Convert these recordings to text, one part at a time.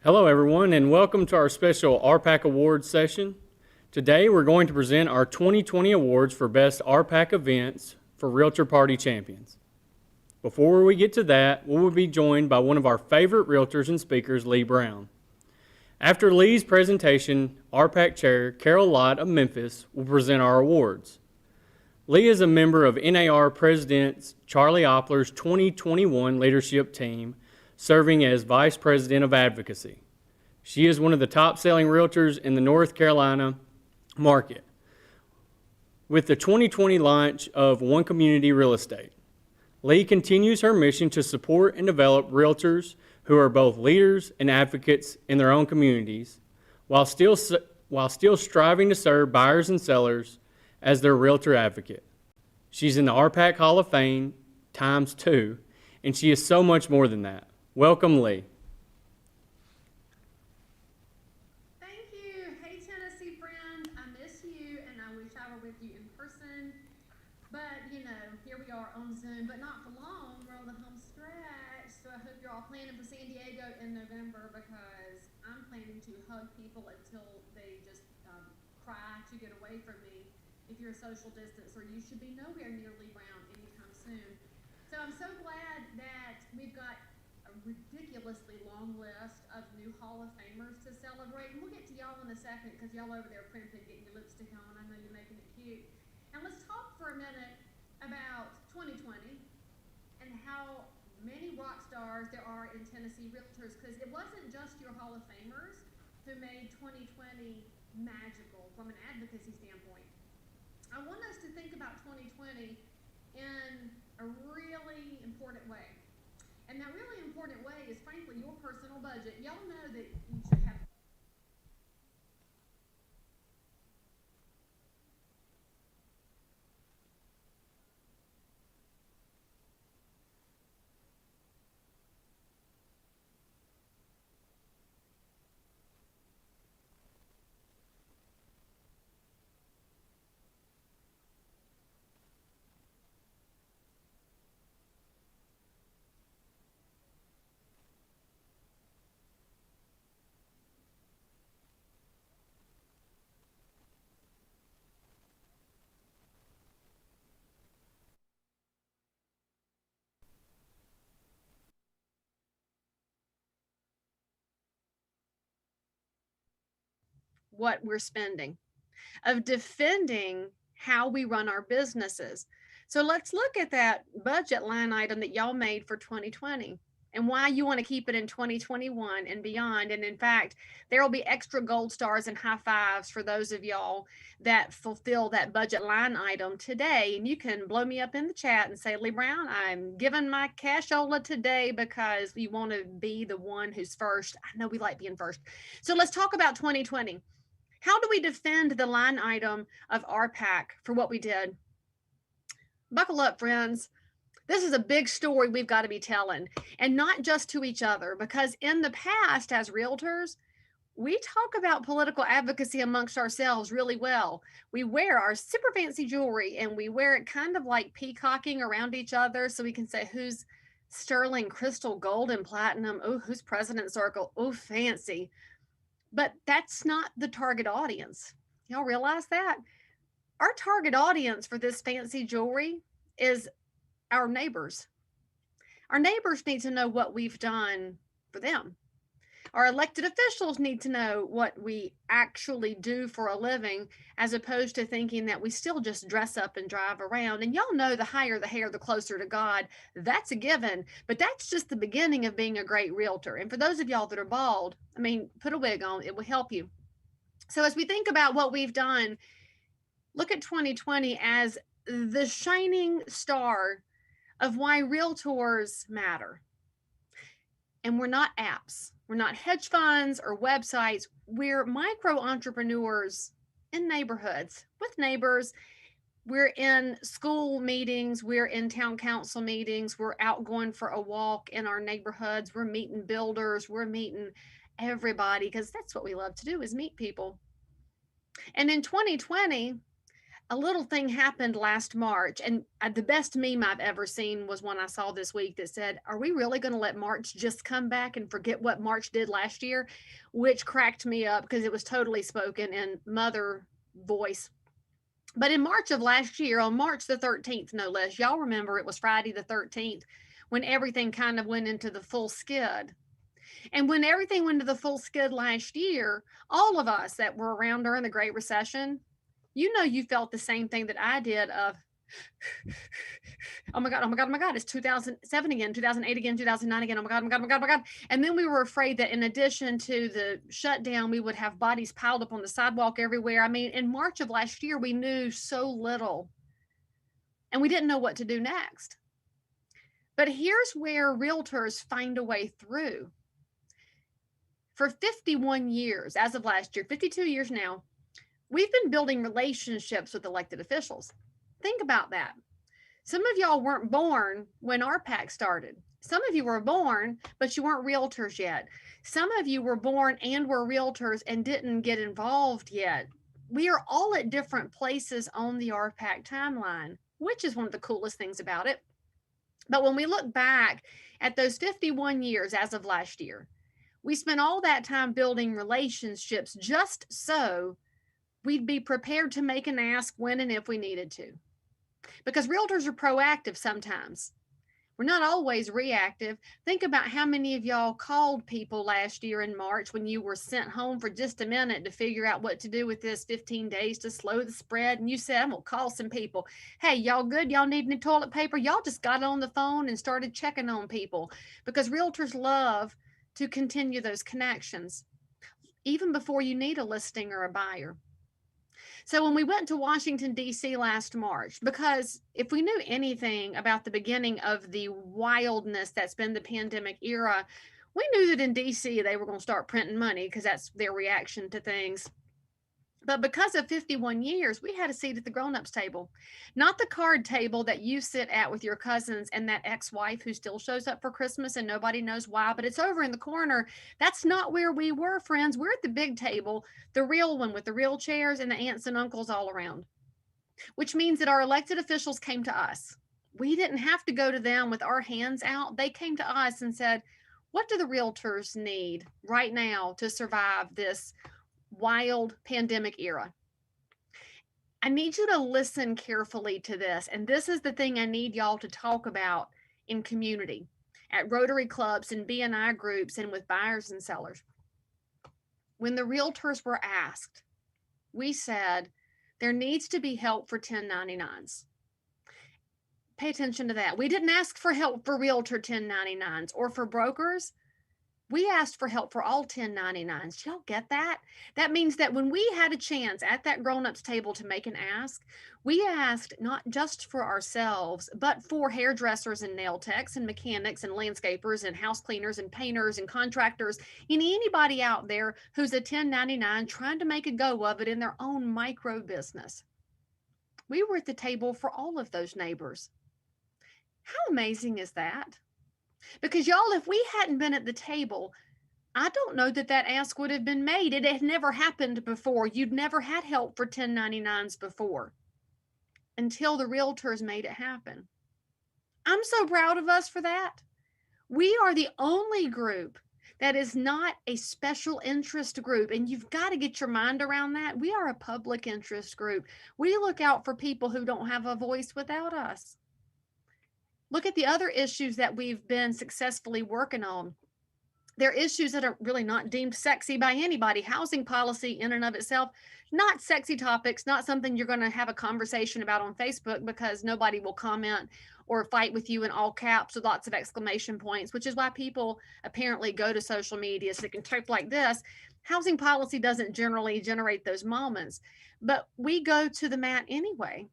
Hello everyone and welcome to our special RPAC Awards session. Today we're going to present our 2020 awards for Best RPAC Events for Realtor Party Champions. Before we get to that, we will be joined by one of our favorite realtors and speakers, Lee Brown. After Lee's presentation, RPAC Chair Carol Lott of Memphis will present our awards. Lee is a member of NAR President Charlie Oppler's 2021 leadership team, serving as Vice President of Advocacy. She is one of the top-selling realtors in the North Carolina market. With the 2020 launch of One Community Real Estate, Lee continues her mission to support and develop realtors who are both leaders and advocates in their own communities, while still striving to serve buyers and sellers as their realtor advocate. She's in the RPAC Hall of Fame ×2, and she is so much more than that. Welcome, Lee. Thank you. Hey, Tennessee friends. I miss you, and I wish I were with you in person. But, here we are on Zoom, but not for long. We're on the home stretch. So I hope you're all planning for San Diego in November, because I'm planning to hug people until they just cry to get away from me. If you're a social distancer, you should be nowhere near Lee Brown anytime soon. So I'm so glad that we've got ridiculously long list of new Hall of Famers to celebrate, and we'll get to y'all in a second because y'all over there primping, getting your lipstick on. I know you're making it cute. And let's talk for a minute about 2020 and how many rock stars there are in Tennessee realtors, because it wasn't just your Hall of Famers who made 2020 magical from an advocacy standpoint. I want us to think about 2020 in a really important way. And that really important way is, frankly, your personal budget. Y'all know that you should have what we're spending, of defending how we run our businesses. So let's look at that budget line item that y'all made for 2020 and why you want to keep it in 2021 and beyond. And in fact, there will be extra gold stars and high fives for those of y'all that fulfill that budget line item today. And you can blow me up in the chat and say, Lee Brown, I'm giving my cashola today because you want to be the one who's first. I know we like being first. So let's talk about 2020. How do we defend the line item of RPAC for what we did? Buckle up, friends. This is a big story we've got to be telling, and not just to each other, because in the past, as realtors, we talk about political advocacy amongst ourselves really well. We wear our super fancy jewelry, and we wear it kind of like peacocking around each other so we can say who's sterling, crystal, gold, and platinum. Oh, who's President Circle? Oh, fancy. But that's not the target audience. Y'all realize that? Our target audience for this fancy jewelry is our neighbors. Our neighbors need to know what we've done for them. Our elected officials need to know what we actually do for a living, as opposed to thinking that we still just dress up and drive around. And y'all know the higher the hair, the closer to God. That's a given, but that's just the beginning of being a great realtor. And for those of y'all that are bald, put a wig on, it will help you. So as we think about what we've done, look at 2020 as the shining star of why realtors matter. And we're not apps. We're not hedge funds or websites. We're micro entrepreneurs in neighborhoods with neighbors. We're in school meetings. We're in town council meetings. We're out going for a walk in our neighborhoods. We're meeting builders. We're meeting everybody, because that's what we love to do, is meet people. And in 2020, a little thing happened last March, and the best meme I've ever seen was one I saw this week that said, "Are we really going to let March just come back and forget what March did last year?" Which cracked me up because it was totally spoken in mother voice. But in March of last year, on March the 13th, no less, y'all remember it was Friday the 13th when everything kind of went into the full skid. And when everything went to the full skid last year, all of us that were around during the Great Recession, you felt the same thing that I did of, oh my God, oh my God, oh my God, it's 2007 again, 2008 again, 2009 again, oh my God, oh my God, oh my God, oh my God. And then we were afraid that in addition to the shutdown, we would have bodies piled up on the sidewalk everywhere. I mean, in March of last year, we knew so little and we didn't know what to do next. But here's where realtors find a way through. For 51 years, as of last year, 52 years now, we've been building relationships with elected officials. Think about that. Some of y'all weren't born when RPAC started. Some of you were born, but you weren't realtors yet. Some of you were born and were realtors and didn't get involved yet. We are all at different places on the RPAC timeline, which is one of the coolest things about it. But when we look back at those 51 years as of last year, we spent all that time building relationships just so we'd be prepared to make an ask when and if we needed to. Because realtors are proactive sometimes. We're not always reactive. Think about how many of y'all called people last year in March when you were sent home for just a minute to figure out what to do with this 15 days to slow the spread. And you said, I'm going to call some people. Hey, y'all good? Y'all need any toilet paper? Y'all just got on the phone and started checking on people because realtors love to continue those connections even before you need a listing or a buyer. So when we went to Washington, D.C. last March, because if we knew anything about the beginning of the wildness that's been the pandemic era, we knew that in D.C. they were going to start printing money because that's their reaction to things. But because of 51 years, we had a seat at the grown-ups table, not the card table that you sit at with your cousins and that ex-wife who still shows up for Christmas and nobody knows why, but it's over in the corner. That's not where we were, friends. We're at the big table, the real one with the real chairs and the aunts and uncles all around, which means that our elected officials came to us. We didn't have to go to them with our hands out. They came to us and said, what do the realtors need right now to survive this wild pandemic era? I need you to listen carefully to this. And this is the thing I need y'all to talk about in community, at Rotary clubs and BNI groups and with buyers and sellers. When the realtors were asked, we said there needs to be help for 1099s. Pay attention to that. We didn't ask for help for realtor 1099s or for brokers. We asked for help for all 1099s. Y'all get that? That means that when we had a chance at that grown-ups table to make an ask, we asked not just for ourselves, but for hairdressers and nail techs and mechanics and landscapers and house cleaners and painters and contractors, anybody out there who's a 1099 trying to make a go of it in their own micro business. We were at the table for all of those neighbors. How amazing is that? Because y'all, if we hadn't been at the table, I don't know that that ask would have been made. It had never happened before. You'd never had help for 1099s before until the realtors made it happen. I'm so proud of us for that. We are the only group that is not a special interest group. And you've got to get your mind around that. We are a public interest group. We look out for people who don't have a voice without us. Look at the other issues that we've been successfully working on. They're issues that are really not deemed sexy by anybody. Housing policy in and of itself, not sexy topics, not something you're going to have a conversation about on Facebook because nobody will comment or fight with you in all caps with lots of exclamation points, which is why people apparently go to social media so they can type like this. Housing policy doesn't generally generate those moments, but we go to the mat anyway.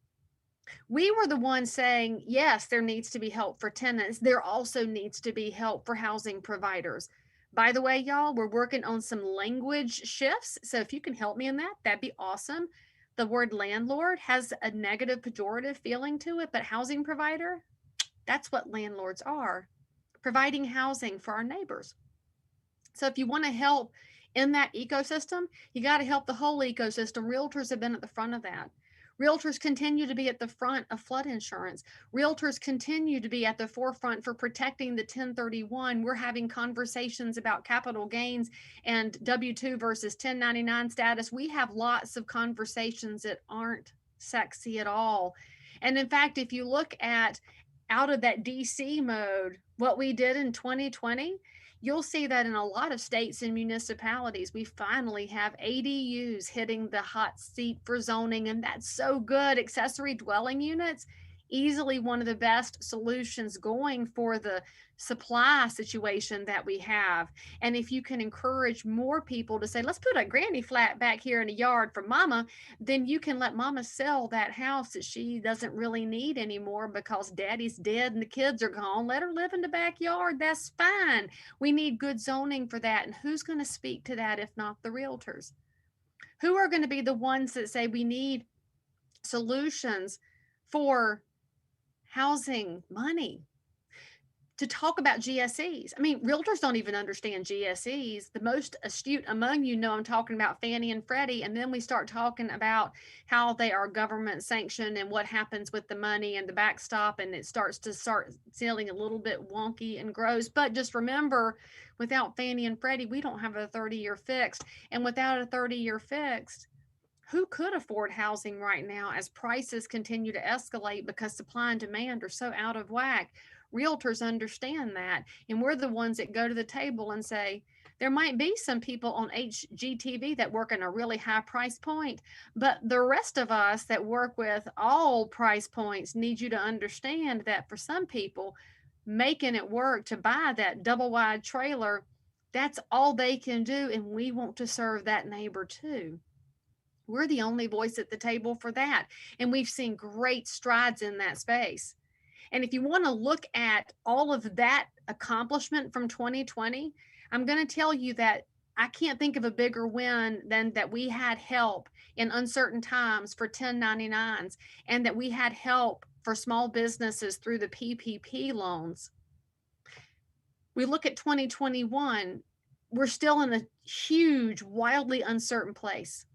We were the ones saying, yes, there needs to be help for tenants. There also needs to be help for housing providers. By the way, y'all, we're working on some language shifts. So if you can help me in that, that'd be awesome. The word landlord has a negative pejorative feeling to it, but housing provider, that's what landlords are, providing housing for our neighbors. So if you want to help in that ecosystem, you got to help the whole ecosystem. Realtors have been at the front of that. Realtors continue to be at the front of flood insurance. Realtors continue to be at the forefront for protecting the 1031. We're having conversations about capital gains and W-2 versus 1099 status. We have lots of conversations that aren't sexy at all. And in fact, if you look at out of that DC mode, what we did in 2020, you'll see that in a lot of states and municipalities, we finally have ADUs hitting the hot seat for zoning, and that's so good. Accessory dwelling units, easily one of the best solutions going for the supply situation that we have. And if you can encourage more people to say, let's put a granny flat back here in the yard for mama, then you can let mama sell that house that she doesn't really need anymore because daddy's dead and the kids are gone. Let her live in the backyard. That's fine. We need good zoning for that. And who's going to speak to that if not the realtors? Who are going to be the ones that say we need solutions for housing money? To talk about GSEs. I mean, realtors don't even understand GSEs. The most astute among you know I'm talking about Fannie and Freddie, and then we start talking about how they are government sanctioned and what happens with the money and the backstop, and it starts feeling a little bit wonky and gross. But just remember, without Fannie and Freddie, we don't have a 30-year fixed, and without a 30-year fixed, who could afford housing right now as prices continue to escalate because supply and demand are so out of whack? Realtors understand that. And we're the ones that go to the table and say, there might be some people on HGTV that work in a really high price point, but the rest of us that work with all price points need you to understand that for some people, making it work to buy that double wide trailer, that's all they can do. And we want to serve that neighbor too. We're the only voice at the table for that. And we've seen great strides in that space. And if you want to look at all of that accomplishment from 2020, I'm going to tell you that I can't think of a bigger win than that we had help in uncertain times for 1099s and that we had help for small businesses through the PPP loans. We look at 2021, we're still in a huge, wildly uncertain place.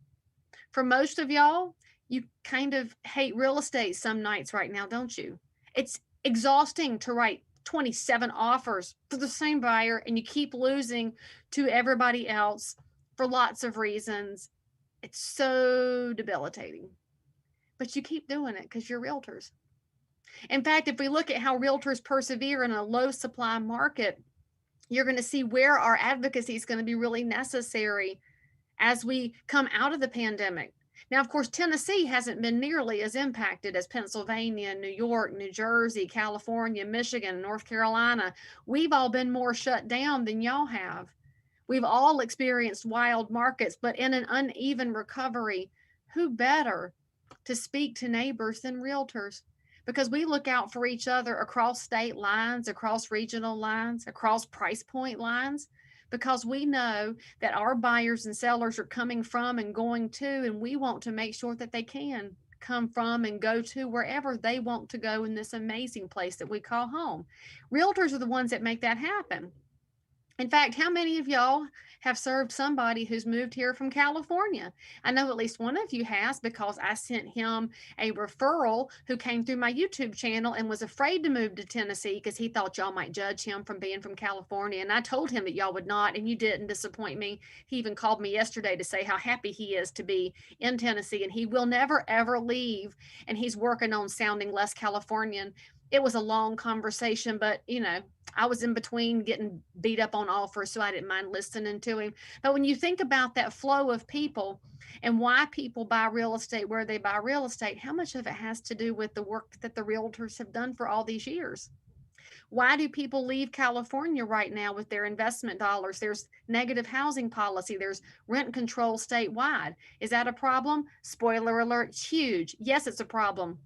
For most of y'all, you kind of hate real estate some nights right now, don't you? It's exhausting to write 27 offers for the same buyer and you keep losing to everybody else for lots of reasons. It's so debilitating, but you keep doing it because you're realtors. In fact, if we look at how realtors persevere in a low supply market, you're going to see where our advocacy is going to be really necessary as we come out of the pandemic. Now, of course, Tennessee hasn't been nearly as impacted as Pennsylvania, New York, New Jersey, California, Michigan, North Carolina. We've all been more shut down than y'all have. We've all experienced wild markets, but in an uneven recovery. Who better to speak to neighbors than realtors? Because we look out for each other across state lines, across regional lines, across price point lines, because we know that our buyers and sellers are coming from and going to, and we want to make sure that they can come from and go to wherever they want to go in this amazing place that we call home. Realtors are the ones that make that happen. In fact, how many of y'all have served somebody who's moved here from California? I know at least one of you has because I sent him a referral who came through my YouTube channel and was afraid to move to Tennessee because he thought y'all might judge him from being from California. And I told him that y'all would not, and you didn't disappoint me. He even called me yesterday to say how happy he is to be in Tennessee and he will never, ever leave. And he's working on sounding less Californian. It was a long conversation, but I was in between getting beat up on offers, so I didn't mind listening to him. But when you think about that flow of people and why people buy real estate where they buy real estate, how much of it has to do with the work that the realtors have done for all these years? Why do people leave California right now with their investment dollars? There's negative housing policy. There's rent control statewide. Is that a problem? Spoiler alert, it's huge. Yes, it's a problem.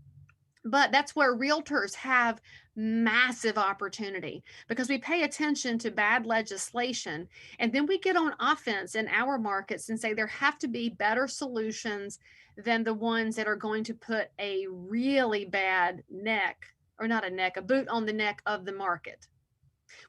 But that's where realtors have massive opportunity because we pay attention to bad legislation and then we get on offense in our markets and say there have to be better solutions than the ones that are going to put a really bad a boot on the neck of the market.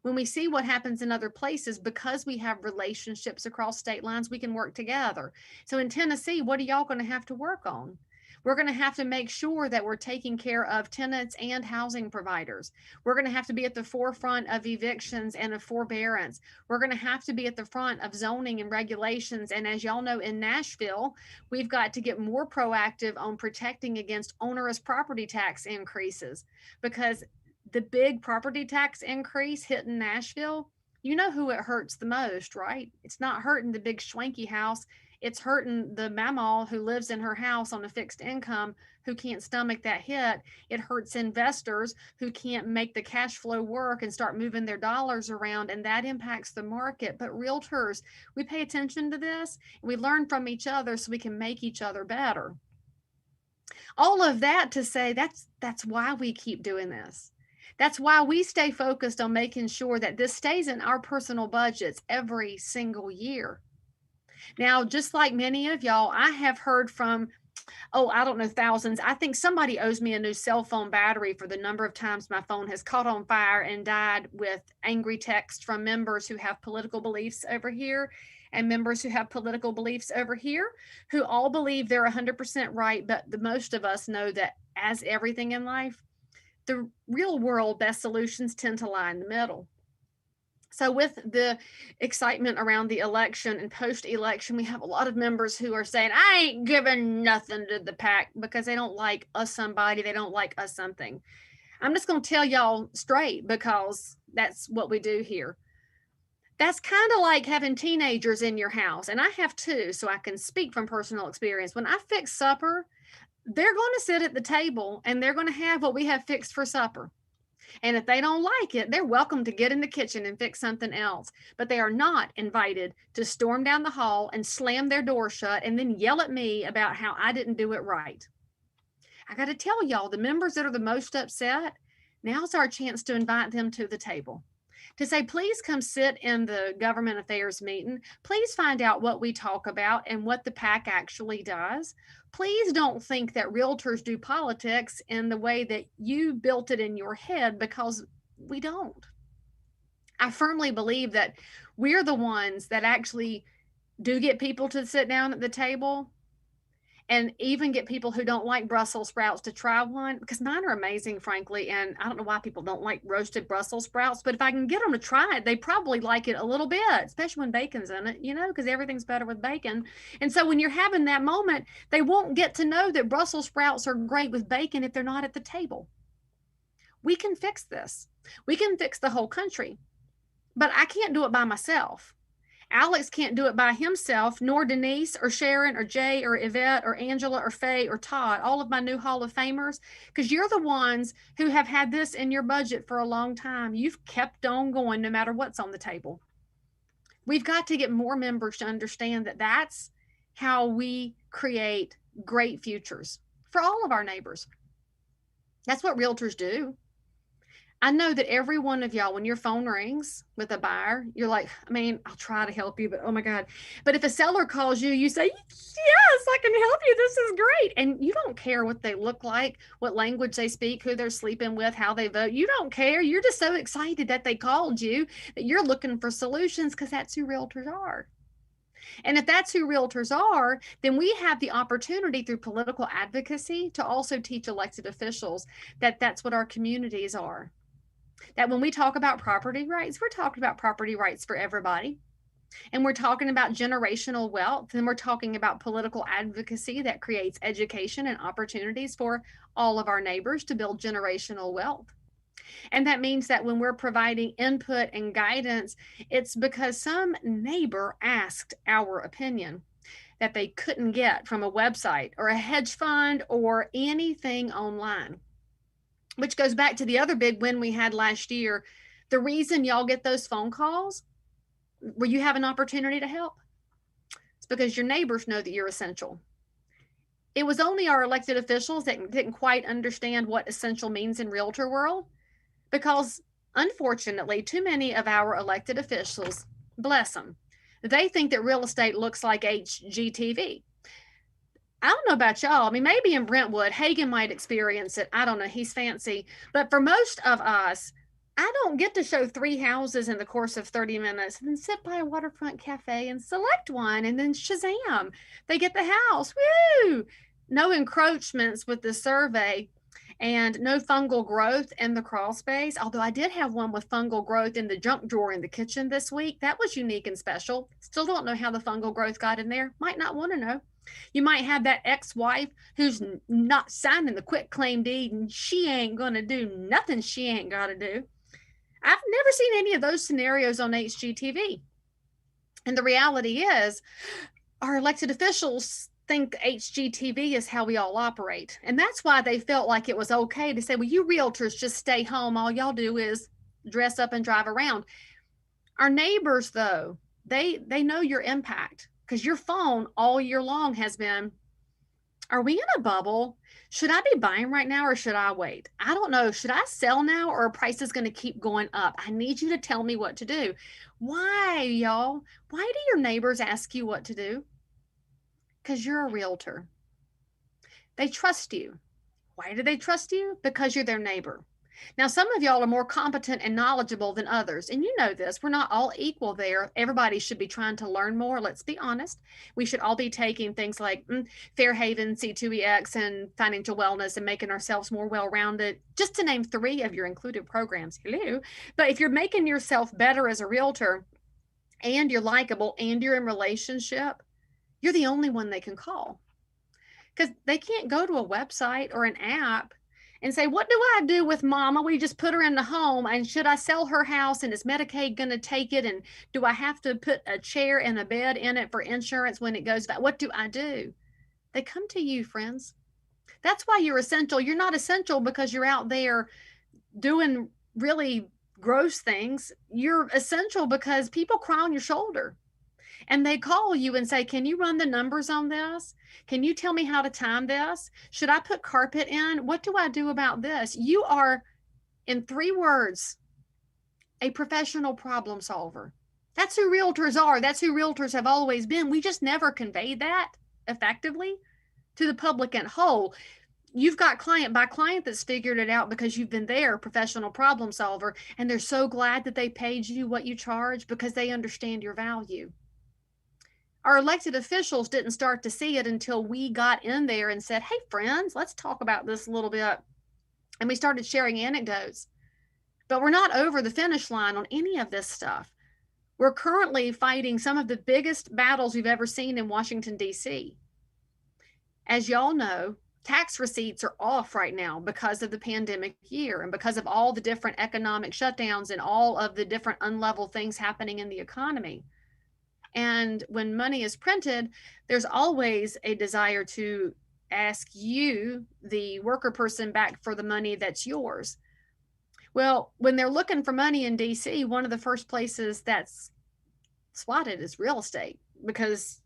When we see what happens in other places, because we have relationships across state lines, we can work together. So in Tennessee, what are y'all going to have to work on? We're going to have to make sure that we're taking care of tenants and housing providers. We're going to have to be at the forefront of evictions and of forbearance. We're going to have to be at the front of zoning and regulations. And as y'all know, in Nashville, we've got to get more proactive on protecting against onerous property tax increases, because the big property tax increase hit in Nashville, you know who it hurts the most, right? It's not hurting the big schwanky house. It's hurting the mama who lives in her house on a fixed income who can't stomach that hit. It hurts investors who can't make the cash flow work and start moving their dollars around, and that impacts the market. But realtors, we pay attention to this, and we learn from each other so we can make each other better. All of that to say that's why we keep doing this. That's why we stay focused on making sure that this stays in our personal budgets every single year. Now, just like many of y'all, I have heard from, I don't know, thousands. I think somebody owes me a new cell phone battery for the number of times my phone has caught on fire and died, with angry texts from members who have political beliefs over here and members who have political beliefs over here, who all believe they're 100% right. But the most of us know that, as everything in life, the real world best solutions tend to lie in the middle. So with the excitement around the election and post-election, we have a lot of members who are saying, I ain't giving nothing to the PAC because they don't like us somebody, they don't like us something. I'm just going to tell y'all straight, because that's what we do here. That's kind of like having teenagers in your house, and I have two, so I can speak from personal experience. When I fix supper, they're going to sit at the table and they're going to have what we have fixed for supper. And if they don't like it, they're welcome to get in the kitchen and fix something else. But they are not invited to storm down the hall and slam their door shut and then yell at me about how I didn't do it right. I got to tell y'all, the members that are the most upset, now's our chance to invite them to the table. To say, please come sit in the government affairs meeting. Please find out what we talk about and what the PAC actually does. Please don't think that realtors do politics in the way that you built it in your head, because we don't. I firmly believe that we're the ones that actually do get people to sit down at the table, and even get people who don't like Brussels sprouts to try one, because mine are amazing, frankly. And I don't know why people don't like roasted Brussels sprouts, but if I can get them to try it, they probably like it a little bit, especially when bacon's in it, because everything's better with bacon. And so when you're having that moment, they won't get to know that Brussels sprouts are great with bacon if they're not at the table. We can fix this. We can fix the whole country, but I can't do it by myself. Alex can't do it by himself, nor Denise or Sharon or Jay or Yvette or Angela or Faye or Todd, all of my new Hall of Famers, because you're the ones who have had this in your budget for a long time. You've kept on going no matter what's on the table. We've got to get more members to understand that that's how we create great futures for all of our neighbors. That's what realtors do. I know that every one of y'all, when your phone rings with a buyer, you're like, I'll try to help you, but oh my God. But if a seller calls you, you say, yes, I can help you. This is great. And you don't care what they look like, what language they speak, who they're sleeping with, how they vote. You don't care. You're just so excited that they called you, that you're looking for solutions, because that's who realtors are. And if that's who realtors are, then we have the opportunity through political advocacy to also teach elected officials that that's what our communities are. That when we talk about property rights, we're talking about property rights for everybody. And we're talking about generational wealth, and we're talking about political advocacy that creates education and opportunities for all of our neighbors to build generational wealth. And that means that when we're providing input and guidance, it's because some neighbor asked our opinion that they couldn't get from a website or a hedge fund or anything online. Which goes back to the other big win we had last year. The reason y'all get those phone calls where you have an opportunity to help, it's because your neighbors know that you're essential. It was only our elected officials that didn't quite understand what essential means in realtor world, because unfortunately, too many of our elected officials, bless them, they think that real estate looks like HGTV. I don't know about y'all. Maybe in Brentwood, Hagen might experience it. I don't know. He's fancy. But for most of us, I don't get to show 3 houses in the course of 30 minutes and then sit by a waterfront cafe and select one and then Shazam, they get the house. Woo! no encroachments with the survey, and no fungal growth in the crawl space. Although I did have one with fungal growth in the junk drawer in the kitchen this week. That was unique and special. Still don't know how the fungal growth got in there. Might not want to know. You might have that ex-wife who's not signing the quit claim deed, and she ain't going to do nothing she ain't got to do. I've never seen any of those scenarios on HGTV. And the reality is, our elected officials think HGTV is how we all operate. And that's why they felt like it was okay to say, well, you realtors just stay home. All y'all do is dress up and drive around. Our neighbors, though, they know your impact, because your phone all year long has been, are we in a bubble? Should I be buying right now or should I wait? I don't know. Should I sell now or are prices going to keep going up? I need you to tell me what to do. Why, y'all? Why do your neighbors ask you what to do? Because you're a realtor. They trust you. Why do they trust you? Because you're their neighbor. Now, some of y'all are more competent and knowledgeable than others, and you know this. We're not all equal there. Everybody should be trying to learn more. Let's be honest. We should all be taking things like Fairhaven, C2EX, and financial wellness and making ourselves more well-rounded, just to name 3 of your included programs. Hello. But if you're making yourself better as a realtor and you're likable and you're in relationship, you're the only one they can call, because they can't go to a website or an app and say, what do I do with mama? We just put her in the home, and should I sell her house, and is Medicaid going to take it? And do I have to put a chair and a bed in it for insurance when it goes back? What do I do? They come to you, friends. That's why you're essential. You're not essential because you're out there doing really gross things. You're essential because people cry on your shoulder. And they call you and say, can you run the numbers on this? Can you tell me how to time this? Should I put carpet in? What do I do about this? You are, in 3 words, a professional problem solver. That's who realtors are. That's who realtors have always been. We just never conveyed that effectively to the public at whole. You've got client by client that's figured it out because you've been there, professional problem solver, and they're so glad that they paid you what you charge because they understand your value. Our elected officials didn't start to see it until we got in there and said, hey, friends, let's talk about this a little bit. And we started sharing anecdotes. But we're not over the finish line on any of this stuff. We're currently fighting some of the biggest battles we've ever seen in Washington, D.C. As y'all know, tax receipts are off right now because of the pandemic year and because of all the different economic shutdowns and all of the different unlevel things happening in the economy. And when money is printed, there's always a desire to ask you, the worker person, back for the money that's yours. Well, when they're looking for money in DC, one of the first places that's spotted is real estate, because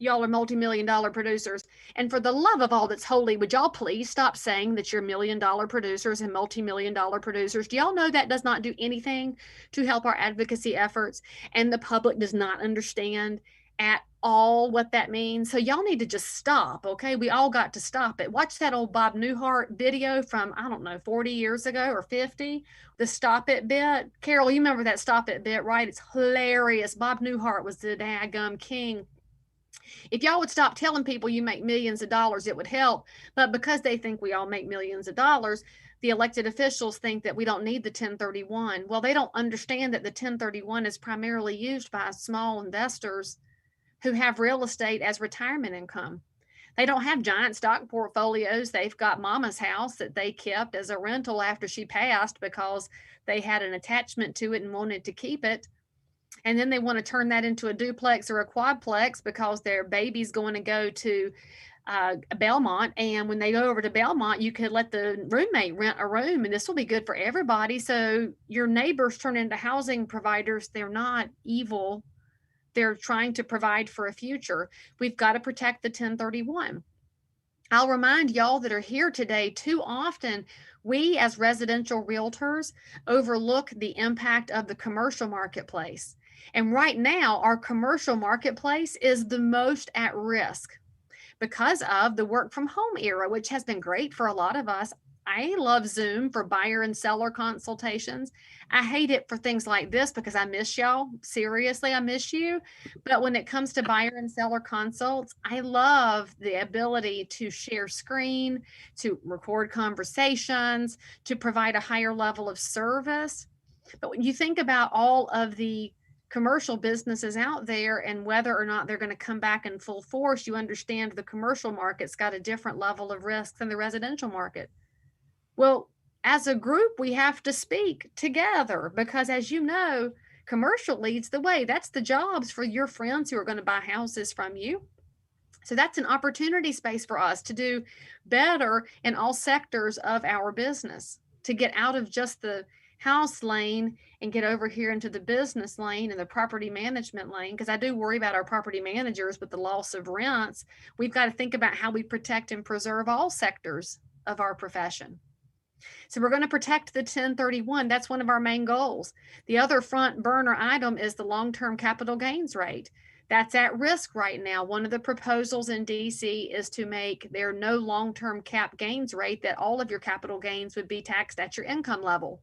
y'all are multi-million-dollar producers. And for the love of all that's holy, would y'all please stop saying that you're million-dollar producers and multi-million-dollar producers? Do y'all know that does not do anything to help our advocacy efforts? And the public does not understand at all what that means. So y'all need to just stop, okay? We all got to stop it. Watch that old Bob Newhart video from, I don't know, 40 years ago or 50, the stop it bit. Carol, you remember that stop it bit, right? It's hilarious. Bob Newhart was the daggum king. If y'all would stop telling people you make millions of dollars, it would help. But because they think we all make millions of dollars, the elected officials think that we don't need the 1031. Well, they don't understand that the 1031 is primarily used by small investors who have real estate as retirement income. They don't have giant stock portfolios. They've got mama's house that they kept as a rental after she passed because they had an attachment to it and wanted to keep it. And then they want to turn that into a duplex or a quadplex because their baby's going to go to Belmont. And when they go over to Belmont, you could let the roommate rent a room, and this will be good for everybody. So your neighbors turn into housing providers. They're not evil. They're trying to provide for a future. We've got to protect the 1031. I'll remind y'all that are here today, too often, we as residential realtors overlook the impact of the commercial marketplace. And right now, our commercial marketplace is the most at risk because of the work from home era, which has been great for a lot of us. I love Zoom for buyer and seller consultations. I hate it for things like this because I miss y'all. Seriously, I miss you. But when it comes to buyer and seller consults, I love the ability to share screen, to record conversations, to provide a higher level of service. But when you think about all of the commercial businesses out there and whether or not they're going to come back in full force, you understand the commercial market's got a different level of risk than the residential market. Well, as a group, we have to speak together because, as you know, commercial leads the way. That's the jobs for your friends who are going to buy houses from you. So that's an opportunity space for us to do better in all sectors of our business, to get out of just the house lane and get over here into the business lane and the property management lane. Because I do worry about our property managers with the loss of rents. We've got to think about how we protect and preserve all sectors of our profession. So we're going to protect the 1031. That's one of our main goals. The other front burner item is the long-term capital gains rate. That's at risk right now. One of the proposals in DC is to make there no long-term cap gains rate, that all of your capital gains would be taxed at your income level.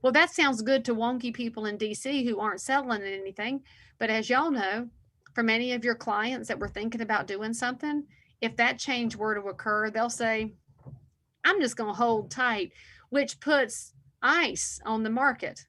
Well, that sounds good to wonky people in DC who aren't selling anything. But as y'all know, for many of your clients that were thinking about doing something, if that change were to occur, they'll say, I'm just going to hold tight, which puts ice on the market.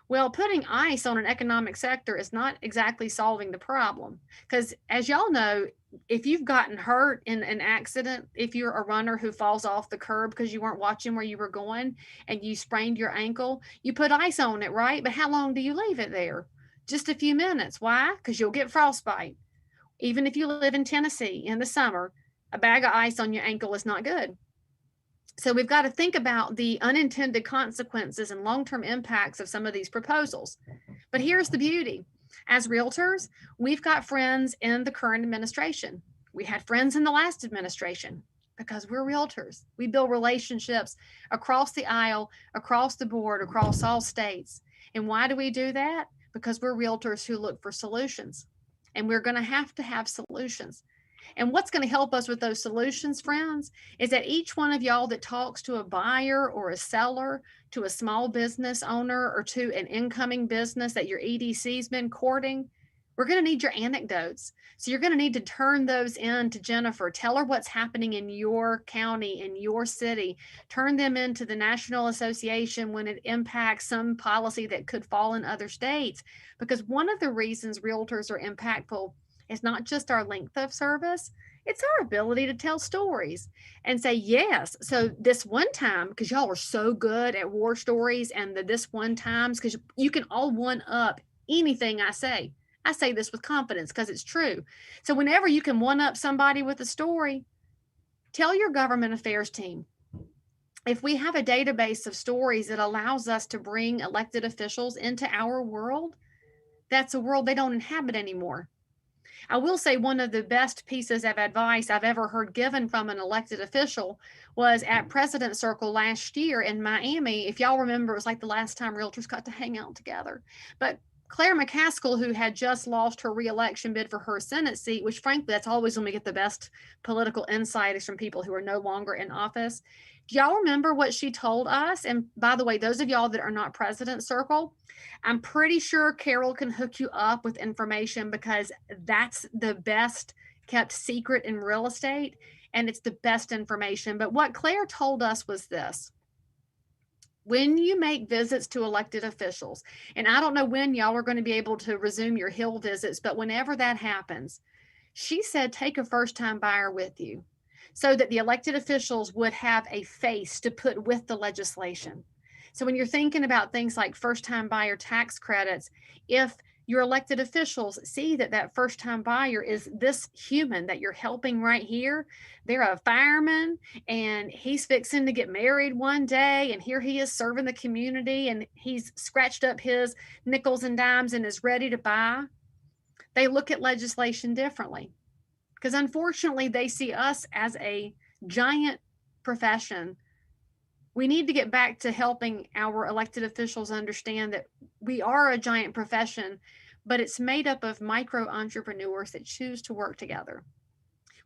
Well, putting ice on an economic sector is not exactly solving the problem. Because as y'all know, if you've gotten hurt in an accident, if you're a runner who falls off the curb because you weren't watching where you were going and you sprained your ankle, you put ice on it, right? But how long do you leave it there? Just a few minutes. Why? Because you'll get frostbite. Even if you live in Tennessee in the summer, a bag of ice on your ankle is not good. So we've got to think about the unintended consequences and long-term impacts of some of these proposals. But here's the beauty. As realtors, we've got friends in the current administration. We had friends in the last administration because we're realtors. We build relationships across the aisle, across the board, across all states. And why do we do that? Because we're realtors who look for solutions. And we're going to have solutions. And what's going to help us with those solutions, friends, is that each one of y'all that talks to a buyer or a seller, to a small business owner, or to an incoming business that your EDC's been courting, we're going to need your anecdotes. So you're going to need to turn those in to Jennifer. Tell her what's happening in your county, in your city. Turn them into the National Association when it impacts some policy that could fall in other states. Because one of the reasons realtors are impactful is not just our length of service, it's our ability to tell stories and say, yes, so this one time, because y'all are so good at war stories and the this one times, because you can all one up anything I say. I say this with confidence because it's true. So whenever you can one up somebody with a story, tell your government affairs team. If we have a database of stories that allows us to bring elected officials into our world, that's a world they don't inhabit anymore. I will say one of the best pieces of advice I've ever heard given from an elected official was at President Circle last year in Miami. If y'all remember, it was like the last time realtors got to hang out together. But Claire McCaskill, who had just lost her reelection bid for her Senate seat, which frankly, that's always when we get the best political insight is from people who are no longer in office. Do y'all remember what she told us? And by the way, those of y'all that are not President Circle, I'm pretty sure Carol can hook you up with information because that's the best kept secret in real estate and it's the best information. But what Claire told us was this. When you make visits to elected officials, and I don't know when y'all are going to be able to resume your Hill visits, but whenever that happens, she said take a first-time buyer with you so that the elected officials would have a face to put with the legislation. So when you're thinking about things like first-time buyer tax credits, if your elected officials see that that first-time buyer is this human that you're helping right here, they're a fireman and he's fixing to get married one day and here he is serving the community and he's scratched up his nickels and dimes and is ready to buy, they look at legislation differently. Because unfortunately, they see us as a giant profession. We need to get back to helping our elected officials understand that we are a giant profession, but it's made up of micro entrepreneurs that choose to work together.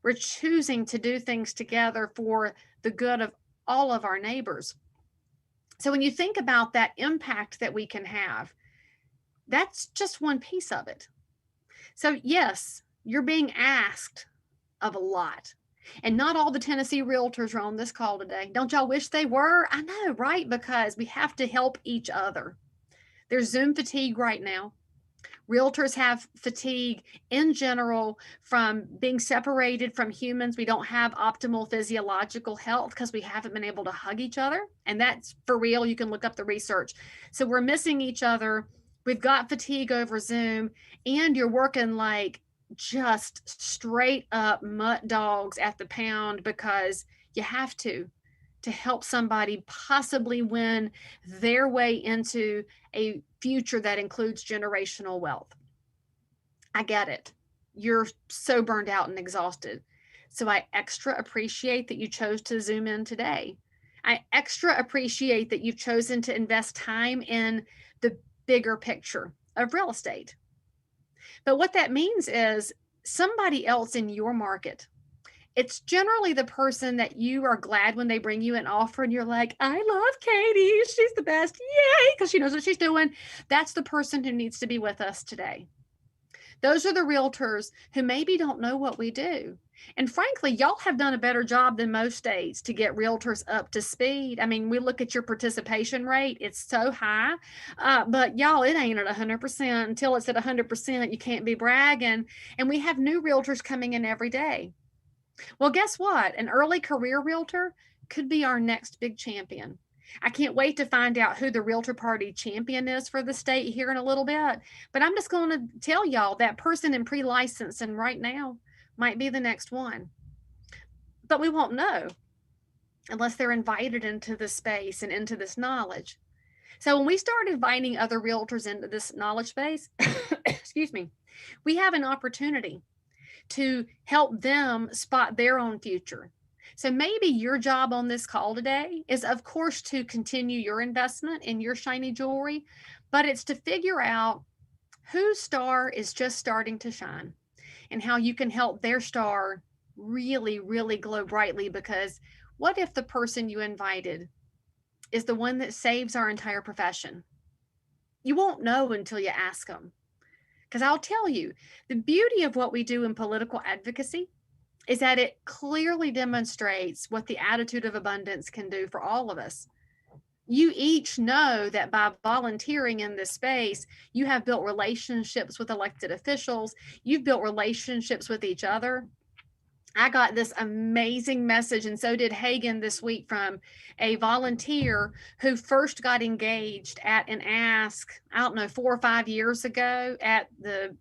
We're choosing to do things together for the good of all of our neighbors. So when you think about that impact that we can have, that's just one piece of it. So yes, you're being asked of a lot. And not all the Tennessee realtors are on this call today. Don't y'all wish they were? I know, right? Because we have to help each other. There's Zoom fatigue right now. Realtors have fatigue in general from being separated from humans. We don't have optimal physiological health because we haven't been able to hug each other. And that's for real. You can look up the research. So we're missing each other. We've got fatigue over Zoom, and you're working like just straight up mutt dogs at the pound because you have to help somebody possibly win their way into a future that includes generational wealth. I get it. You're so burned out and exhausted. So I extra appreciate that you chose to Zoom in today. I extra appreciate that you've chosen to invest time in the bigger picture of real estate. But what that means is somebody else in your market, it's generally the person that you are glad when they bring you an offer and you're like, I love Katie. She's the best. Yay. Because she knows what she's doing. That's the person who needs to be with us today. Those are the realtors who maybe don't know what we do. And frankly, y'all have done a better job than most states to get realtors up to speed. I mean, we look at your participation rate, it's so high, but y'all, it ain't at 100%. Until it's at 100%, you can't be bragging. And we have new realtors coming in every day. Well, guess what? An early career realtor could be our next big champion. I can't wait to find out who the Realtor Party champion is for the state here in a little bit. But I'm just going to tell y'all that person in pre-licensing right now might be the next one. But we won't know unless they're invited into this space and into this knowledge. So when we start inviting other realtors into this knowledge space, excuse me, we have an opportunity to help them spot their own future. So maybe your job on this call today is, of course, to continue your investment in your shiny jewelry, but it's to figure out whose star is just starting to shine and how you can help their star really, really glow brightly. Because what if the person you invited is the one that saves our entire profession? You won't know until you ask them. Because I'll tell you, the beauty of what we do in political advocacy is that it clearly demonstrates what the attitude of abundance can do for all of us. You each know that by volunteering in this space, you have built relationships with elected officials, you've built relationships with each other. I got this amazing message, and so did Hagen this week, from a volunteer who first got engaged at an ask, I don't know, 4 or 5 years ago at the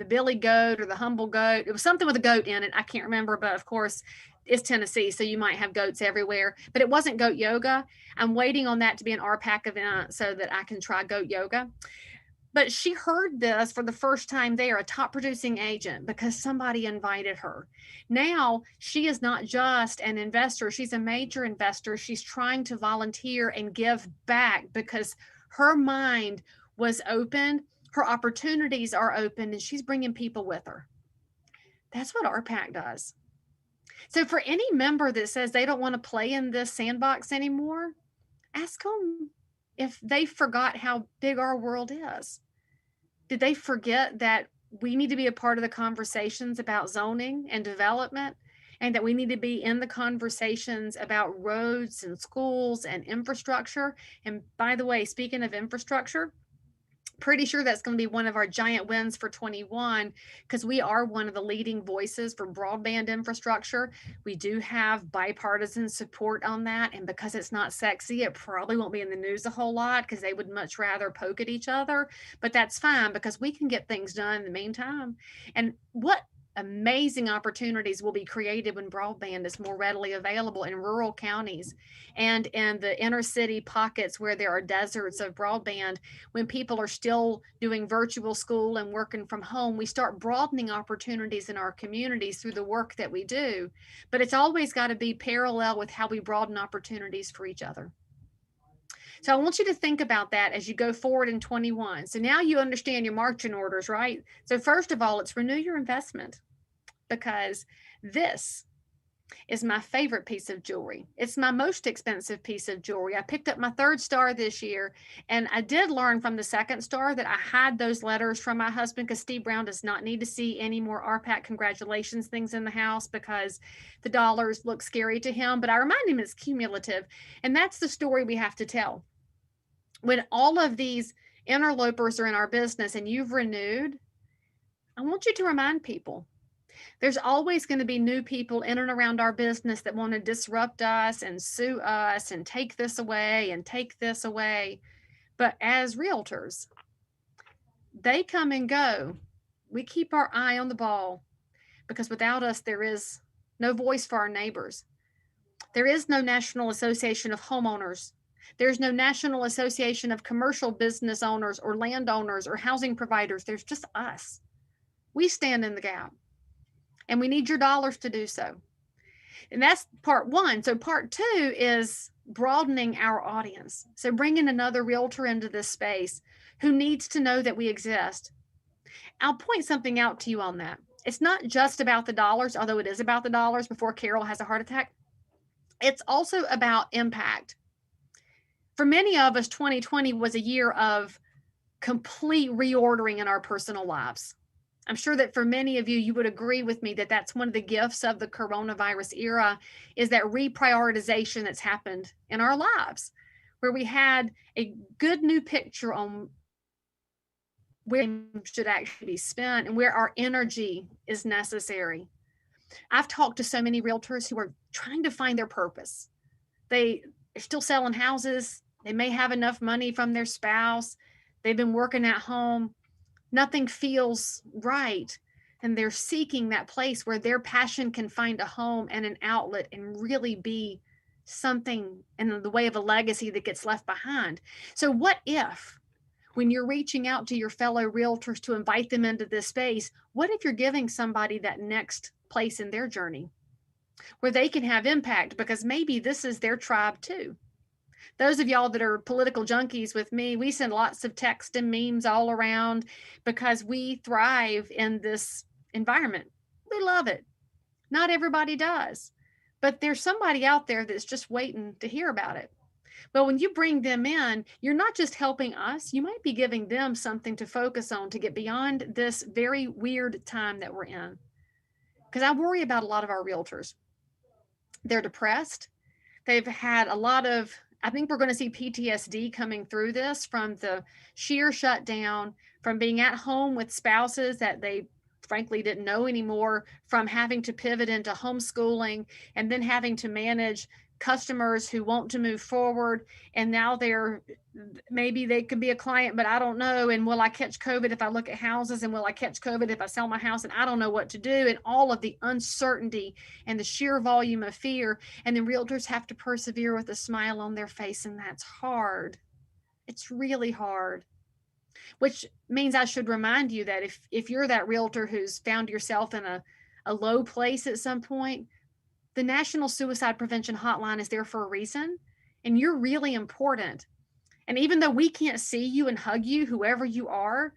Billy Goat or the Humble Goat. It was something with a goat in it. I can't remember, but of course it's Tennessee, so you might have goats everywhere. But it wasn't goat yoga. I'm waiting on that to be an RPAC event so that I can try goat yoga. But she heard this for the first time there, a top producing agent, because somebody invited her. Now she is not just an investor, she's a major investor. She's trying to volunteer and give back because her mind was open, her opportunities are open, and she's bringing people with her. That's what RPAC does. So for any member that says they don't want to play in this sandbox anymore, ask them if they forgot how big our world is. Did they forget that we need to be a part of the conversations about zoning and development, and that we need to be in the conversations about roads and schools and infrastructure? And by the way, speaking of infrastructure, pretty sure that's going to be one of our giant wins for 21, because we are one of the leading voices for broadband infrastructure. We do have bipartisan support on that. And because it's not sexy, it probably won't be in the news a whole lot because they would much rather poke at each other. But that's fine because we can get things done in the meantime. And what amazing opportunities will be created when broadband is more readily available in rural counties and in the inner city pockets where there are deserts of broadband. When people are still doing virtual school and working from home, we start broadening opportunities in our communities through the work that we do. But it's always got to be parallel with how we broaden opportunities for each other. So I want you to think about that as you go forward in 21. So now you understand your marching orders, right? So first of all, it's renew your investment, because this is my favorite piece of jewelry. It's my most expensive piece of jewelry. I picked up my third star this year, and I did learn from the second star that I hide those letters from my husband because Steve Brown does not need to see any more RPAC congratulations things in the house because the dollars look scary to him. But I remind him it's cumulative, and that's the story we have to tell. When all of these interlopers are in our business and you've renewed, I want you to remind people there's always going to be new people in and around our business that want to disrupt us and sue us and take this away and take this away. But as realtors, they come and go. We keep our eye on the ball because without us, there is no voice for our neighbors. There is no National Association of Homeowners. There's no National Association of Commercial Business Owners or landowners or housing providers. There's just us. We stand in the gap. And we need your dollars to do so. And that's part one. So part two is broadening our audience. So bringing another realtor into this space who needs to know that we exist. I'll point something out to you on that. It's not just about the dollars, although it is about the dollars before Carol has a heart attack. It's also about impact. For many of us, 2020 was a year of complete reordering in our personal lives. I'm sure that for many of you, you would agree with me that that's one of the gifts of the coronavirus era is that reprioritization that's happened in our lives, where we had a good new picture on where should actually be spent and where our energy is necessary. I've talked to so many realtors who are trying to find their purpose. They're still selling houses. They may have enough money from their spouse. They've been working at home. Nothing feels right. And they're seeking that place where their passion can find a home and an outlet and really be something in the way of a legacy that gets left behind. So what if, when you're reaching out to your fellow realtors to invite them into this space, what if you're giving somebody that next place in their journey where they can have impact because maybe this is their tribe too? Those of y'all that are political junkies with me, we send lots of text and memes all around because we thrive in this environment. We love it. Not everybody does, but there's somebody out there that's just waiting to hear about it. Well, when you bring them in, you're not just helping us, you might be giving them something to focus on to get beyond this very weird time that we're in. Because I worry about a lot of our realtors. They're depressed. They've had a lot of, I think we're going to see PTSD coming through this from the sheer shutdown, from being at home with spouses that they frankly didn't know anymore, from having to pivot into homeschooling and then having to manage customers who want to move forward. And now maybe they could be a client, but I don't know. And will I catch COVID if I look at houses? And will I catch COVID if I sell my house? And I don't know what to do. And all of the uncertainty and the sheer volume of fear. And then realtors have to persevere with a smile on their face. And that's hard. It's really hard. Which means I should remind you that if you're that realtor who's found yourself in a low place at some point, the National Suicide Prevention Hotline is there for a reason, and you're really important. And even though we can't see you and hug you, whoever you are,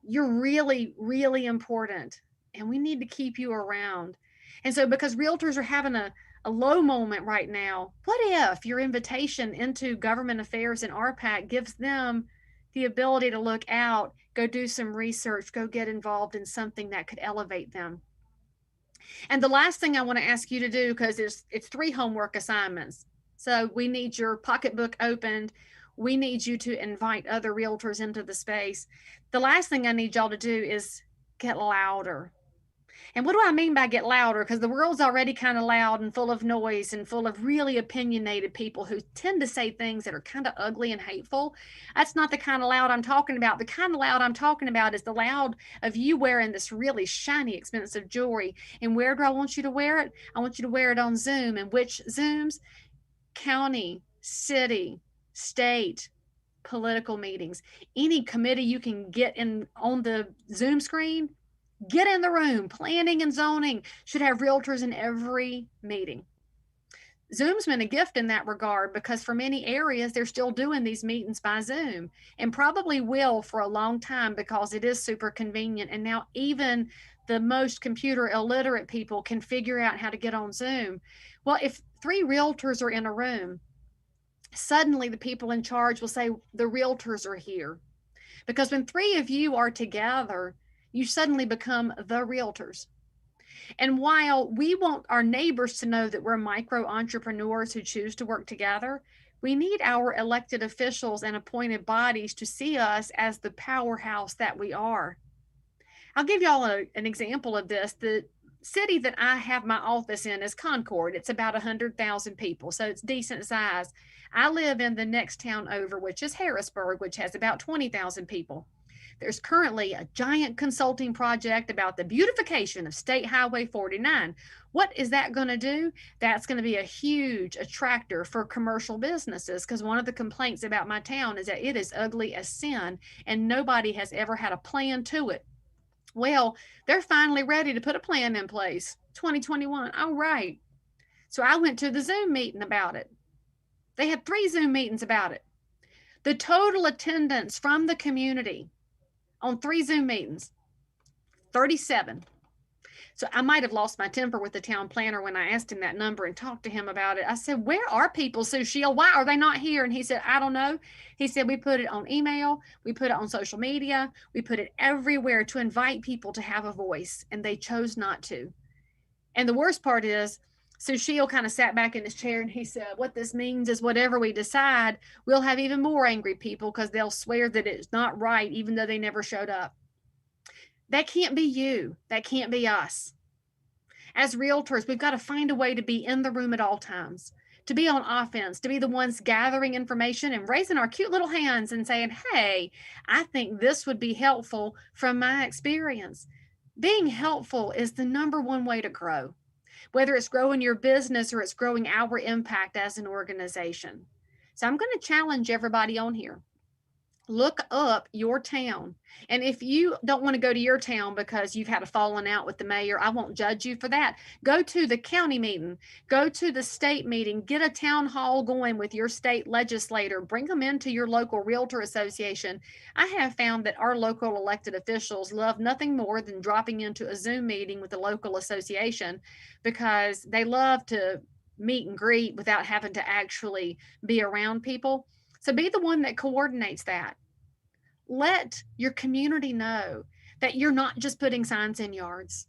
you're really, really important. And we need to keep you around. And so because realtors are having a low moment right now, what if your invitation into government affairs and RPAC gives them the ability to look out, go do some research, go get involved in something that could elevate them? And the last thing I want to ask you to do, because it's 3 homework assignments. So we need your pocketbook opened. We need you to invite other realtors into the space. The last thing I need y'all to do is get louder. And what do I mean by get louder? Because the world's already kind of loud and full of noise and full of really opinionated people who tend to say things that are kind of ugly and hateful. That's not the kind of loud I'm talking about. The kind of loud I'm talking about is the loud of you wearing this really shiny, expensive jewelry. And where do I want you to wear it? I want you to wear it on Zoom. And which Zooms? County, city, state, political meetings. Any committee you can get in on the Zoom screen, get in the room. Planning and zoning should have realtors in every meeting. Zoom's been a gift in that regard because for many areas, they're still doing these meetings by Zoom and probably will for a long time because it is super convenient. And now even the most computer illiterate people can figure out how to get on Zoom. Well, if 3 realtors are in a room, suddenly the people in charge will say, the realtors are here. Because when 3 of you are together, you suddenly become the realtors. And while we want our neighbors to know that we're micro entrepreneurs who choose to work together, we need our elected officials and appointed bodies to see us as the powerhouse that we are. I'll give y'all an example of this. The city that I have my office in is Concord. It's about 100,000 people, so it's decent size. I live in the next town over, which is Harrisburg, which has about 20,000 people. There's currently a giant consulting project about the beautification of State Highway 49. What is that going to do? That's going to be a huge attractor for commercial businesses, because one of the complaints about my town is that it is ugly as sin and nobody has ever had a plan to it. Well, they're finally ready to put a plan in place. 2021. All right. So I went to the Zoom meeting about it. They had 3 Zoom meetings about it. The total attendance from the community on 3 Zoom meetings, 37. So I might have lost my temper with the town planner when I asked him that number and talked to him about it. I said, where are people, Sue Shield? Why are they not here? And he said, I don't know. He said, we put it on email. We put it on social media. We put it everywhere to invite people to have a voice, and they chose not to. And the worst part is, Sue Shield kind of sat back in his chair and he said, what this means is whatever we decide, we'll have even more angry people because they'll swear that it's not right, even though they never showed up. That can't be you. That can't be us. As realtors, we've got to find a way to be in the room at all times, to be on offense, to be the ones gathering information and raising our cute little hands and saying, hey, I think this would be helpful from my experience. Being helpful is the number one way to grow, whether it's growing your business or it's growing our impact as an organization. So I'm going to challenge everybody on here. Look up your town. And if you don't want to go to your town because you've had a falling out with the mayor, I won't judge you for that. Go to the county meeting, go to the state meeting, get a town hall going with your state legislator, bring them into your local realtor association. I have found that our local elected officials love nothing more than dropping into a Zoom meeting with the local association, because they love to meet and greet without having to actually be around people. So be the one that coordinates that. Let your community know that you're not just putting signs in yards,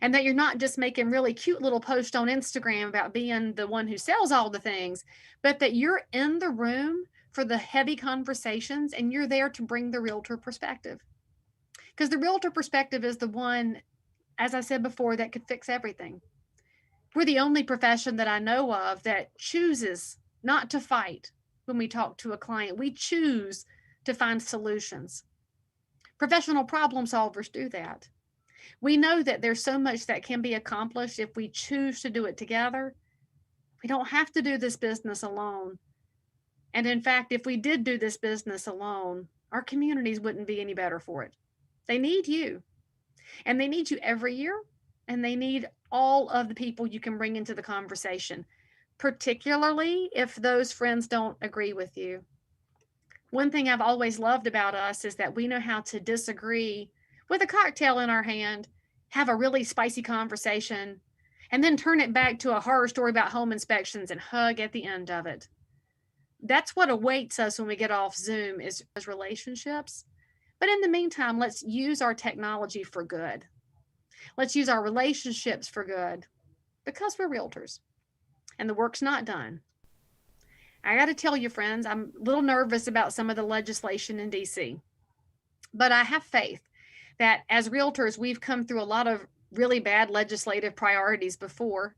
and that you're not just making really cute little posts on Instagram about being the one who sells all the things, but that you're in the room for the heavy conversations and you're there to bring the realtor perspective. Because the realtor perspective is the one, as I said before, that could fix everything. We're the only profession that I know of that chooses not to fight. When we talk to a client, we choose to find solutions. Professional problem solvers do that. We know that there's so much that can be accomplished if we choose to do it together. We don't have to do this business alone. And in fact, if we did do this business alone, our communities wouldn't be any better for it. They need you. And they need you every year. And they need all of the people you can bring into the conversation, particularly if those friends don't agree with you. One thing I've always loved about us is that we know how to disagree with a cocktail in our hand, have a really spicy conversation, and then turn it back to a horror story about home inspections and hug at the end of it. That's what awaits us when we get off Zoom, is relationships. But in the meantime, let's use our technology for good. Let's use our relationships for good, because we're realtors. And the work's not done. I got to tell you, friends, I'm a little nervous about some of the legislation in DC, but I have faith that as realtors, we've come through a lot of really bad legislative priorities before,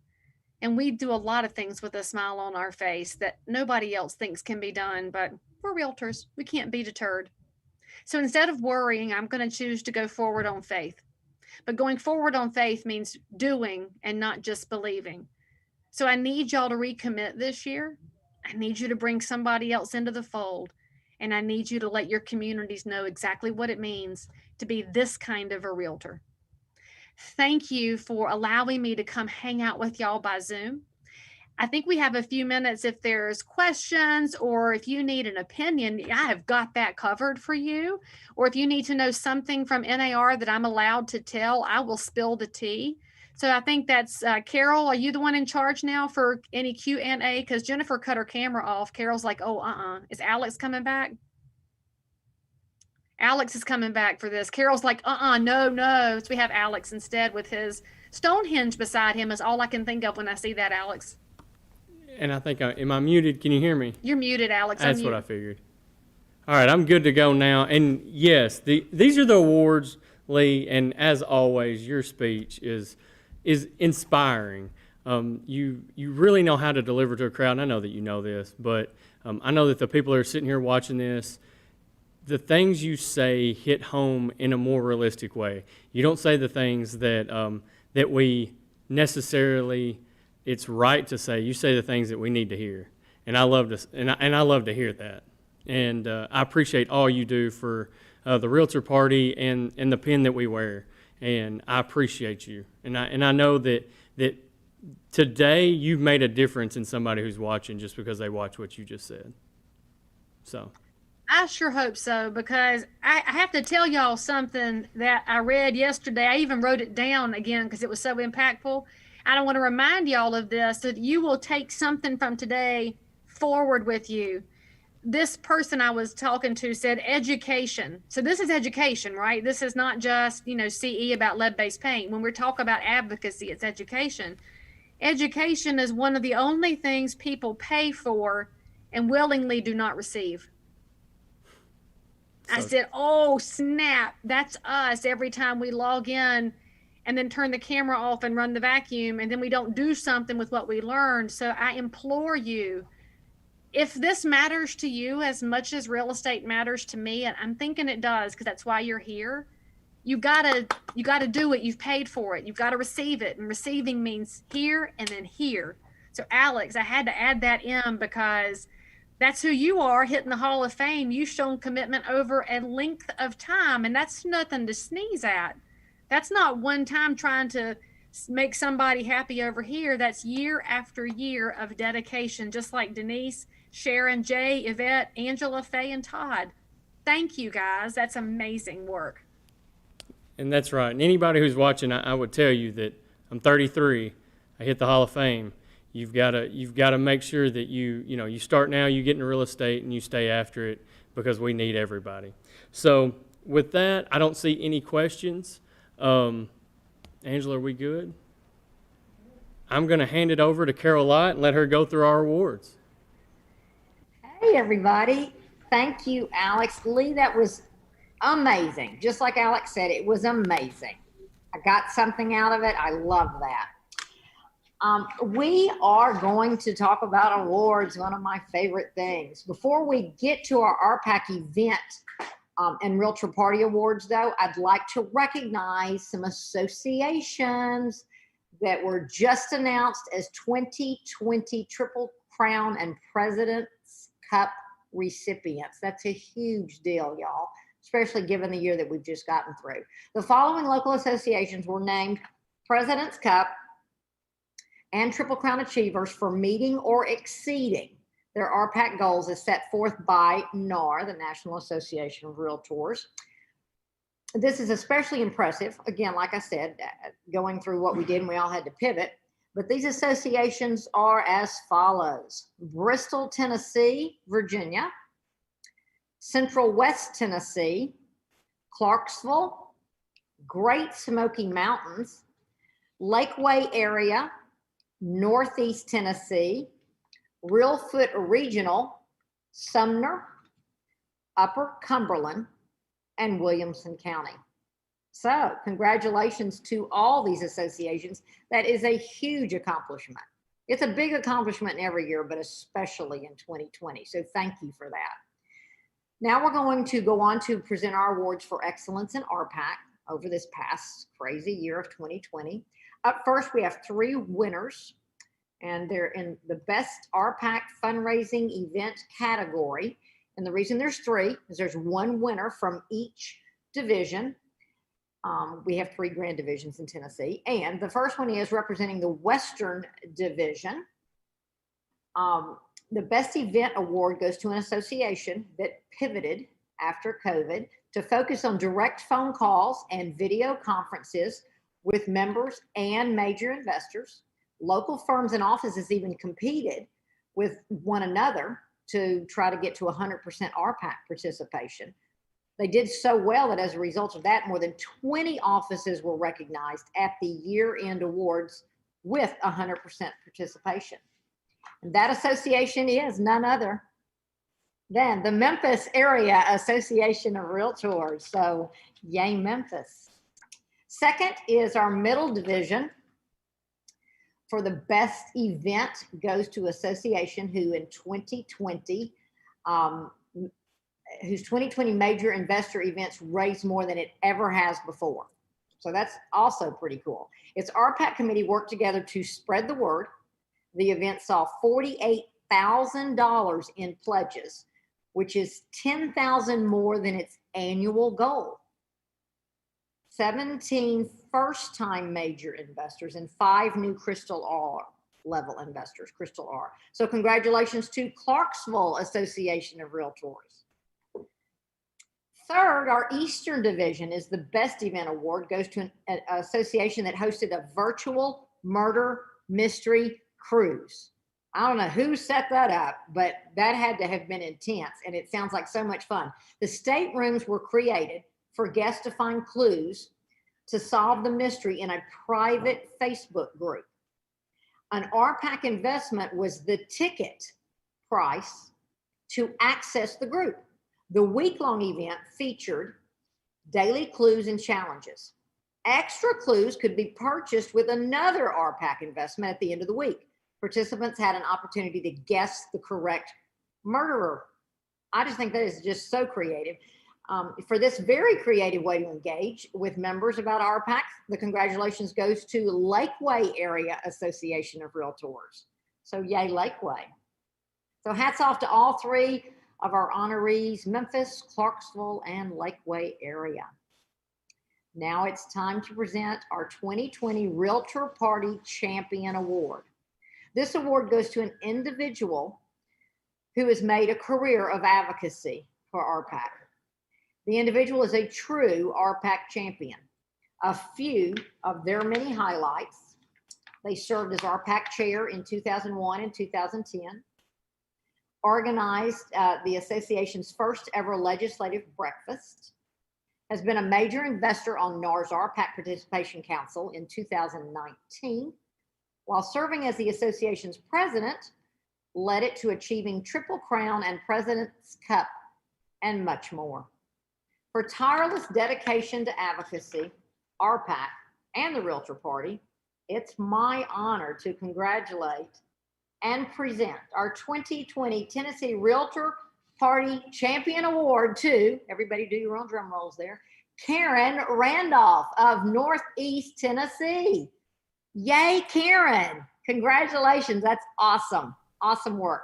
and we do a lot of things with a smile on our face that nobody else thinks can be done, but we're realtors. We can't be deterred. So instead of worrying, I'm going to choose to go forward on faith. But going forward on faith means doing and not just believing. So I need y'all to recommit this year. I need you to bring somebody else into the fold. And I need you to let your communities know exactly what it means to be this kind of a realtor. Thank you for allowing me to come hang out with y'all by Zoom. I think we have a few minutes if there's questions or if you need an opinion, I have got that covered for you. Or if you need to know something from NAR that I'm allowed to tell, I will spill the tea. So I think that's Carol. Are you the one in charge now for any Q&A? Because Jennifer cut her camera off. Carol's like, oh, Is Alex coming back? Alex is coming back for this. Carol's like, no. So we have Alex instead with his Stonehenge beside him is all I can think of when I see that, Alex. And I think, am I muted? Can you hear me? You're muted, Alex. That's what I figured. All right, I'm good to go now. And yes, these are the awards, Lee. And as always, your speech is inspiring. You really know how to deliver to a crowd. And I know that you know this, but I know that the people that are sitting here watching this, the things you say hit home in a more realistic way. You don't say the things that that we necessarily it's right to say. You say the things that we need to hear, and I love to I love to hear that. And I appreciate all you do for the Realtor Party and the pin that we wear. And I appreciate you. And I know that today you've made a difference in somebody who's watching just because they watch what you just said. So. I sure hope so, because I have to tell y'all something that I read yesterday. I even wrote it down again because it was so impactful. I want to remind y'all of this, that you will take something from today forward with you. This person I was talking to said education. So this is education, right? This is not just, CE about lead-based paint. When we're talking about advocacy, it's education. Education is one of the only things people pay for and willingly do not receive. I said, oh, snap. That's us every time we log in and then turn the camera off and run the vacuum, and then we don't do something with what we learned. So I implore you, if this matters to you as much as real estate matters to me, and I'm thinking it does because that's why you're here, you gotta do it. You've paid for it. You've got to receive it. And receiving means here and then here. So Alex, I had to add that in because that's who you are, hitting the Hall of Fame. You've shown commitment over a length of time, and that's nothing to sneeze at. That's not one time trying to make somebody happy over here. That's year after year of dedication, just like Denise, Sharon, Jay, Yvette, Angela, Faye, and Todd. Thank you, guys. That's amazing work. And that's right. And anybody who's watching, I would tell you that I'm 33. I hit the Hall of Fame. You've got to make sure that you start now, you get into real estate, and you stay after it because we need everybody. So with that, I don't see any questions. Angela, are we good? I'm going to hand it over to Carol Light and let her go through our awards. Hey, everybody. Thank you, Alex. Lee, that was amazing. Just like Alex said, it was amazing. I got something out of it. I love that. We are going to talk about awards, one of my favorite things. Before we get to our RPAC event and Realtor Party Awards, though, I'd like to recognize some associations that were just announced as 2020 Triple Crown and President's Cup recipients. That's a huge deal, y'all, especially given the year that we've just gotten through. The following local associations were named President's Cup and Triple Crown Achievers for meeting or exceeding their RPAC goals as set forth by NAR, the National Association of Realtors. This is especially impressive. Again, like I said, going through what we did, and we all had to pivot. But these associations are as follows: Bristol, Tennessee, Virginia, Central West Tennessee, Clarksville, Great Smoky Mountains, Lakeway area, Northeast Tennessee, Reelfoot Regional, Sumner, Upper Cumberland, and Williamson County. So congratulations to all these associations. That is a huge accomplishment. It's a big accomplishment every year, but especially in 2020. So thank you for that. Now we're going to go on to present our awards for excellence in RPAC over this past crazy year of 2020. Up first, we have 3 winners, and they're in the Best RPAC Fundraising Event category. And the reason there's 3 is there's 1 winner from each division. We have 3 grand divisions in Tennessee. And the first one is representing the Western Division. The Best Event Award goes to an association that pivoted after COVID to focus on direct phone calls and video conferences with members and major investors. Local firms and offices even competed with one another to try to get to 100% RPAC participation. They did so well that as a result of that, more than 20 offices were recognized at the year-end awards with 100% participation. And that association is none other than the Memphis Area Association of Realtors. So yay, Memphis. Second is our middle division. For the best event goes to association who in 2020, whose 2020 major investor events raised more than it ever has before. So that's also pretty cool. Its RPAC committee worked together to spread the word. The event saw $48,000 in pledges, which is $10,000 more than its annual goal. 17 first-time major investors and 5 new Crystal R level investors, Crystal R. So congratulations to Clarksville Association of Realtors. Third, our Eastern Division is the Best Event Award, goes to an association that hosted a virtual murder mystery cruise. I don't know who set that up, but that had to have been intense, and it sounds like so much fun. The staterooms were created for guests to find clues to solve the mystery in a private Facebook group. An RPAC investment was the ticket price to access the group. The week-long event featured daily clues and challenges. Extra clues could be purchased with another RPAC investment at the end of the week. Participants had an opportunity to guess the correct murderer. I just think that is just so creative. For this very creative way to engage with members about RPAC, the congratulations goes to Lakeway Area Association of Realtors. So yay, Lakeway. So hats off to all 3 of our honorees, Memphis, Clarksville, and Lakeway area. Now it's time to present our 2020 Realtor Party Champion Award. This award goes to an individual who has made a career of advocacy for RPAC. The individual is a true RPAC champion. A few of their many highlights: they served as RPAC chair in 2001 and 2010, organized the association's first ever legislative breakfast, has been a major investor on NAR's RPAC Participation Council in 2019, while serving as the association's president, led it to achieving Triple Crown and President's Cup, and much more. For tireless dedication to advocacy, RPAC, and the Realtor Party, it's my honor to congratulate and present our 2020 Tennessee Realtor Party Champion Award to, everybody do your own drum rolls there, Karen Randolph of Northeast Tennessee. Yay, Karen. Congratulations. That's awesome. Awesome work.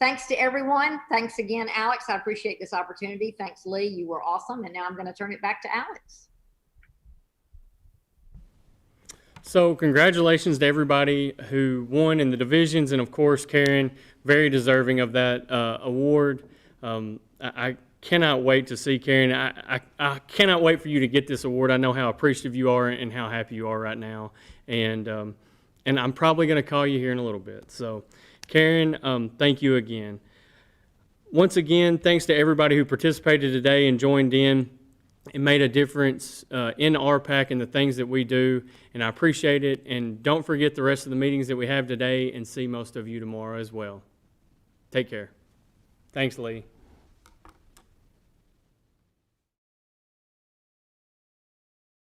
Thanks to everyone. Thanks again, Alex. I appreciate this opportunity. Thanks, Lee. You were awesome. And now I'm going to turn it back to Alex. So congratulations to everybody who won in the divisions, and of course, Karen, very deserving of that award. I cannot wait to see Karen. I cannot wait for you to get this award. I know how appreciative you are and how happy you are right now, and I'm probably going to call you here in a little bit. So, Karen, thank you again. Once again, thanks to everybody who participated today and joined in. It made a difference in RPAC and the things that we do, and I appreciate it. And don't forget the rest of the meetings that we have today, and see most of you tomorrow as well. Take care. Thanks, Lee.